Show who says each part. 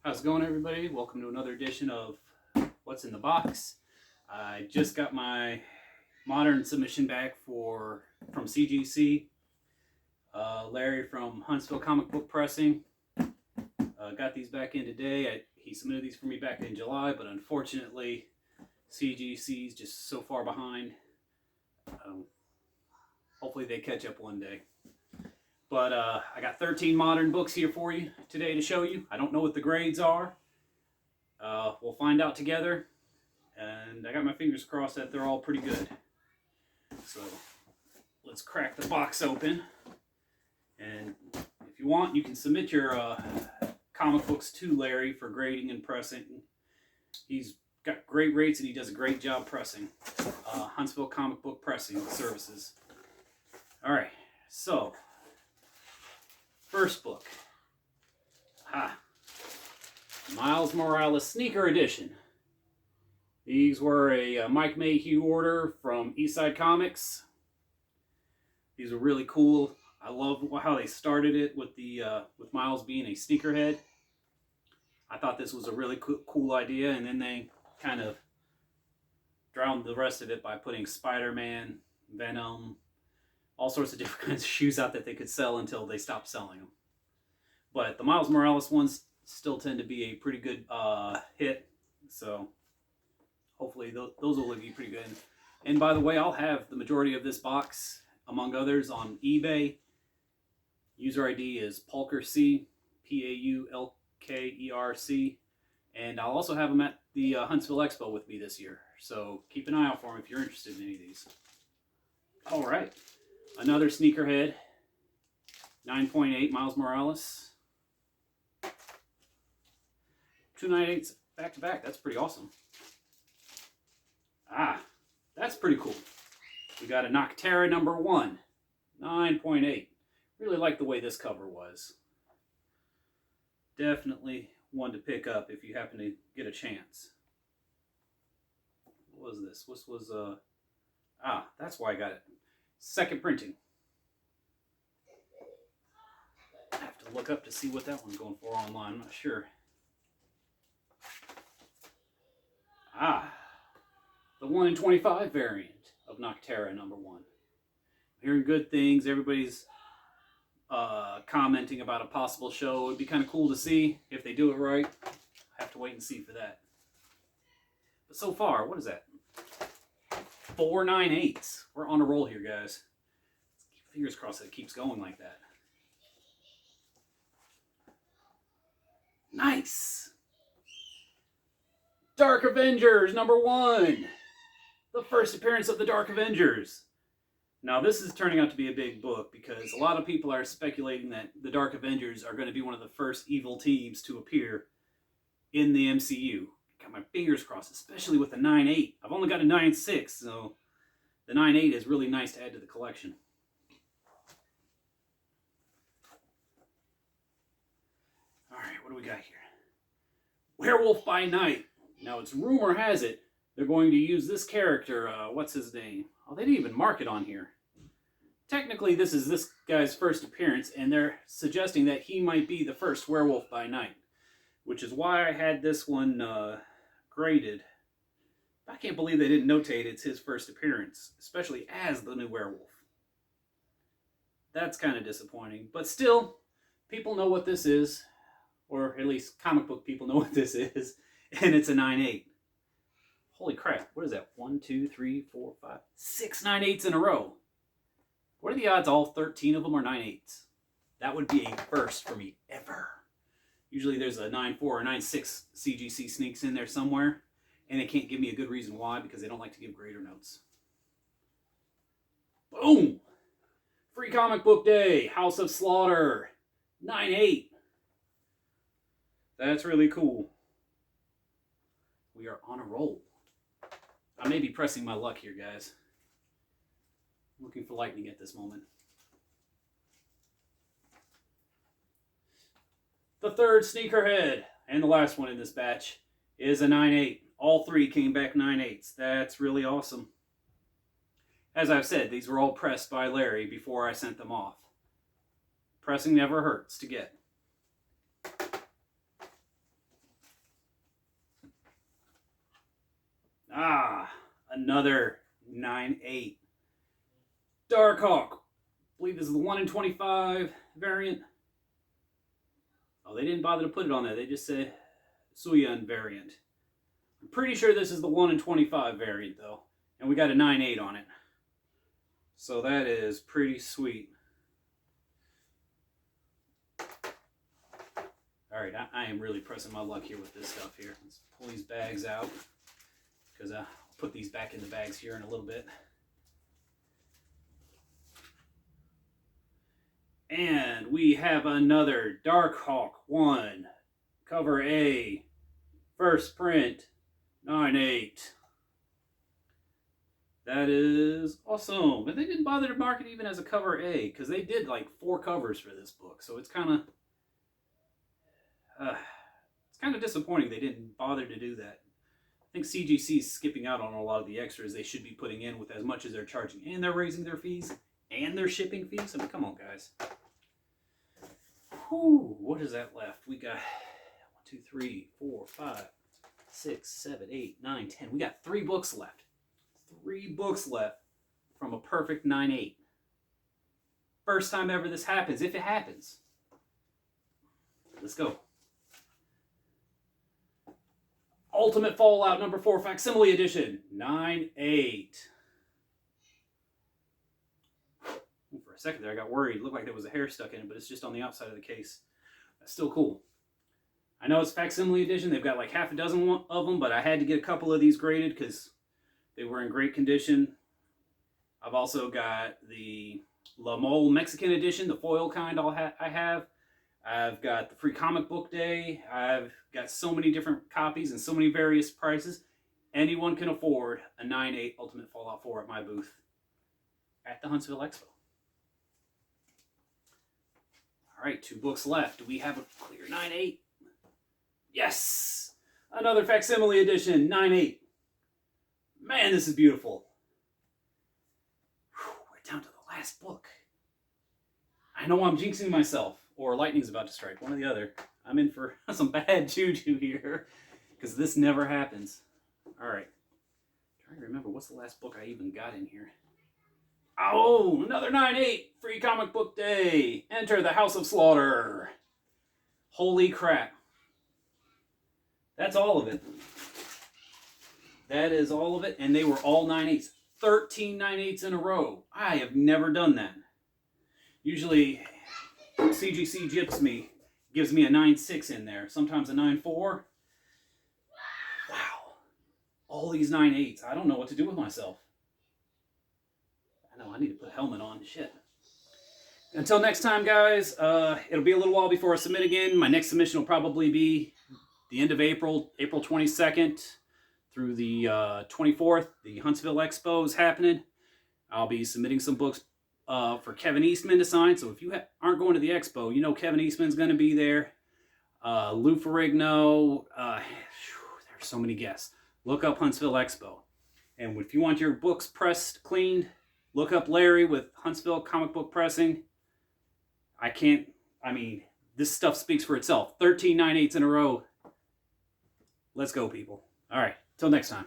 Speaker 1: How's it going, everybody? Welcome to another edition of What's in the Box. I just got my modern submission back from CGC. Larry from Huntsville Comic Book Pressing got these back in today. He submitted these for me back in July, but unfortunately CGC is just so far behind. Hopefully they catch up one day. But I got 13 modern books here for you today to show you. I don't know what the grades are. We'll find out together. And I got my fingers crossed that they're all pretty good. So let's crack the box open. And if you want, you can submit your comic books to Larry for grading and pressing. He's got great rates and he does a great job pressing. Huntsville Comic Book Pressing Services. Alright, so first book. Miles Morales Sneaker Edition. These were a Mike Mayhew order from Eastside Comics. These are really cool. I love how they started it with with Miles being a sneakerhead. I thought this was a really cool idea, and then they kind of drowned the rest of it by putting Spider-Man, Venom, all sorts of different kinds of shoes out that they could sell until they stopped selling them. But the Miles Morales ones still tend to be a pretty good hit, so hopefully those will be pretty good. And by the way, I'll have the majority of this box, among others, on eBay. User ID is PaulkerC, Paulkerc, and I'll also have them at the Huntsville Expo with me this year. So keep an eye out for them if you're interested in any of these. All right, another sneakerhead, 9.8 Miles Morales. 298s back to back. That's pretty awesome. That's pretty cool. We got a Noctera number 1, 9.8. Really like the way this cover was. Definitely one to pick up if you happen to get a chance. What was this? This was that's why I got it. Second printing. I have to look up to see what that one's going for online. I'm not sure. The 1 in 25 variant of Noctera number 1. Hearing good things. Everybody's commenting about a possible show. It'd be kind of cool to see if they do it right. I have to wait and see for that. But so far, what is that? 4 9/8. We're on a roll here, guys. Fingers crossed that it keeps going like that. Nice! Dark Avengers number 1. The first appearance of the Dark Avengers. Now this is turning out to be a big book because a lot of people are speculating that the Dark Avengers are going to be one of the first evil teams to appear in the MCU. Got my fingers crossed, especially with the 9/8. I've only got a 9/6, so the 9/8 is really nice to add to the collection. Alright, what do we got here? Werewolf by Night. Now, it's rumor has it they're going to use this character, what's his name? Oh, they didn't even mark it on here. Technically, this is this guy's first appearance, and they're suggesting that he might be the first Werewolf by Night, which is why I had this one graded. I can't believe they didn't notate it's his first appearance, especially as the new werewolf. That's kind of disappointing, but still, people know what this is, or at least comic book people know what this is. And it's a 9/8. Holy crap. What is that? 1, 2, 3, 4, 5, 6 9/8s in a row. What are the odds all 13 of them are 9/8s? That would be a first for me ever. Usually there's a 9.4 or 9.6 CGC sneaks in there somewhere. And they can't give me a good reason why because they don't like to give grader notes. Boom! Free Comic Book Day. House of Slaughter. 9/8. That's really cool. We are on a roll. I may be pressing my luck here, guys. I'm looking for lightning at this moment. The third sneakerhead, and the last one in this batch, is a 9/8. All three came back 9/8s. That's really awesome. As I've said, these were all pressed by Larry before I sent them off. Pressing never hurts to get. another 9/8. Darkhawk. I believe this is the 1 in 25 variant. Oh, they didn't bother to put it on there. They just said Suyan variant. I'm pretty sure this is the 1 in 25 variant, though. And we got a 9/8 on it. So that is pretty sweet. Alright, I am really pressing my luck here with this stuff here. Let's pull these bags out, because I'll put these back in the bags here in a little bit. And we have another Darkhawk 1, cover A, first print, 9/8. That is awesome. And they didn't bother to mark it even as a cover A, because they did like 4 covers for this book. So it's kind of disappointing they didn't bother to do that. I think CGC is skipping out on a lot of the extras they should be putting in with as much as they're charging. And they're raising their fees and their shipping fees. I mean, come on, guys. Whew, what is that left? We got 1, 2, 3, 4, 5, 6, 7, 8, 9, 10. We got 3 books left. 3 books left from a perfect 9/8. First time ever this happens, if it happens. Let's go. Ultimate Fallout number 4 facsimile edition, 9/8. For a second there, I got worried. It looked like there was a hair stuck in it, but it's just on the outside of the case. That's still cool. I know it's facsimile edition. They've got like half a dozen of them, but I had to get a couple of these graded because they were in great condition. I've also got the La Mole Mexican edition, the foil kind I have. I've got the Free Comic Book Day. I've got so many different copies and so many various prices. Anyone can afford a 9/8 Ultimate Fallout 4 at my booth at the Huntsville Expo. All right, 2 books left. Do we have a clear 9/8? Yes! Another facsimile edition, 9/8. Man, this is beautiful. Whew, we're down to the last book. I know I'm jinxing myself, or lightning's about to strike, one or the other. I'm in for some bad juju here, because this never happens. Alright. Trying to remember, what's the last book I even got in here? Oh, another 9/8, Free Comic Book Day. Enter the House of Slaughter. Holy crap. That's all of it. That is all of it, and they were all 9/8s. 13 9/8s in a row. I have never done that. Usually, CGC gives me a 9/6 in there. Sometimes a 9/4. Wow. All these 9/8s. I don't know what to do with myself. I know, I need to put a helmet on. Shit. Until next time, guys, it'll be a little while before I submit again. My next submission will probably be the end of April, April 22nd. Through the 24th, the Huntsville Expo is happening. I'll be submitting some books for Kevin Eastman to sign. So if you aren't going to the Expo, you know Kevin Eastman's going to be there. Lou Ferrigno. There's so many guests. Look up Huntsville Expo. And if you want your books pressed, cleaned, look up Larry with Huntsville Comic Book Pressing. This stuff speaks for itself. 13 9/8s in a row. Let's go, people. All right. Till next time.